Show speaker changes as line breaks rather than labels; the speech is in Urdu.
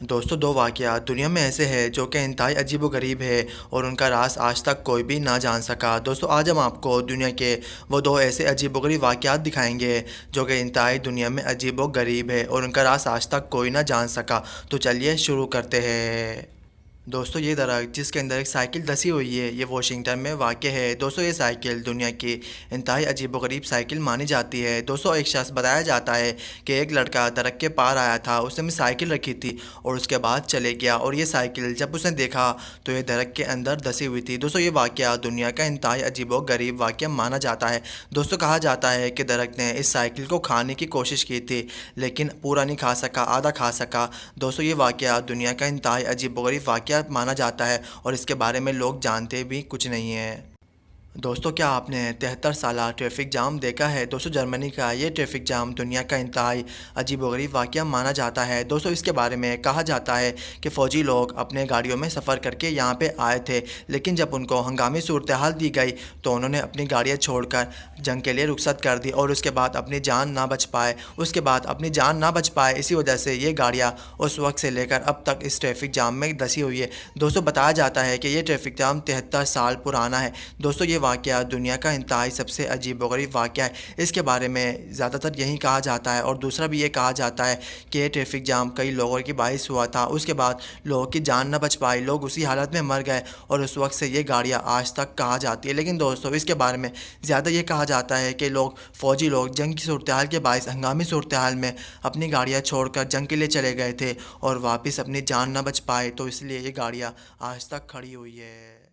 دوستوں دو واقعات دنیا میں ایسے ہیں جو کہ انتہائی عجیب و غریب ہے اور ان کا راز آج تک کوئی بھی نہ جان سکا۔ دوستوں آج ہم آپ کو دنیا کے وہ دو ایسے عجیب و غریب واقعات دکھائیں گے جو کہ انتہائی دنیا میں عجیب و غریب ہے اور ان کا راز آج تک کوئی نہ جان سکا۔ تو چلیے شروع کرتے ہیں۔ دوستو یہ درخت جس کے اندر ایک سائیکل دسی ہوئی ہے یہ واشنگٹن میں واقع ہے۔ دوستو یہ سائیکل دنیا کی انتہائی عجیب و غریب سائیکل مانی جاتی ہے۔ دوستو ایک شخص بتایا جاتا ہے کہ ایک لڑکا درخت کے پار آیا تھا، اس نے سائیکل رکھی تھی اور اس کے بعد چلے گیا اور یہ سائیکل جب اس نے دیکھا تو یہ درخت کے اندر دسی ہوئی تھی۔ دوستو یہ واقعہ دنیا کا انتہائی عجیب و غریب واقعہ مانا جاتا ہے۔ دوستو کہا جاتا ہے کہ درخت نے اس سائیکل کو کھانے کی کوشش کی تھی لیکن پورا نہیں کھا سکا، آدھا کھا سکا۔ دوستو یہ واقعہ دنیا کا انتہائی عجیب و غریب واقعہ مانا جاتا ہے اور اس کے بارے میں لوگ جانتے بھی کچھ نہیں ہیں۔ دوستو کیا آپ نے 73 سالہ ٹریفک جام دیکھا ہے؟ دوستو جرمنی کا یہ ٹریفک جام دنیا کا انتہائی عجیب و غریب واقعہ مانا جاتا ہے۔ دوستو اس کے بارے میں کہا جاتا ہے کہ فوجی لوگ اپنے گاڑیوں میں سفر کر کے یہاں پہ آئے تھے لیکن جب ان کو ہنگامی صورتحال دی گئی تو انہوں نے اپنی گاڑیاں چھوڑ کر جنگ کے لیے رخصت کر دی اور اس کے بعد اپنی جان نہ بچ پائے اسی وجہ سے یہ گاڑیاں اس وقت سے لے کر اب تک اس ٹریفک جام میں دسی ہوئی ہے۔ دوستو بتایا جاتا ہے کہ یہ ٹریفک جام 73 سال پرانا ہے۔ دوستو یہ واقعہ دنیا کا انتہائی سب سے عجیب و غریب واقعہ ہے۔ اس کے بارے میں زیادہ تر یہی کہا جاتا ہے اور دوسرا بھی یہ کہا جاتا ہے کہ یہ ٹریفک جام کئی لوگوں کی باعث ہوا تھا، اس کے بعد لوگوں کی جان نہ بچ پائی، لوگ اسی حالت میں مر گئے اور اس وقت سے یہ گاڑیاں آج تک کہا جاتی ہے۔ لیکن دوستو اس کے بارے میں زیادہ یہ کہا جاتا ہے کہ فوجی لوگ جنگ کی صورتحال کے باعث ہنگامی صورتحال میں اپنی گاڑیاں چھوڑ کر جنگ کے لیے چلے گئے تھے اور واپس اپنی جان نہ بچ پائے تو اس لیے یہ گاڑیاں آج تک کھڑی ہوئی ہے۔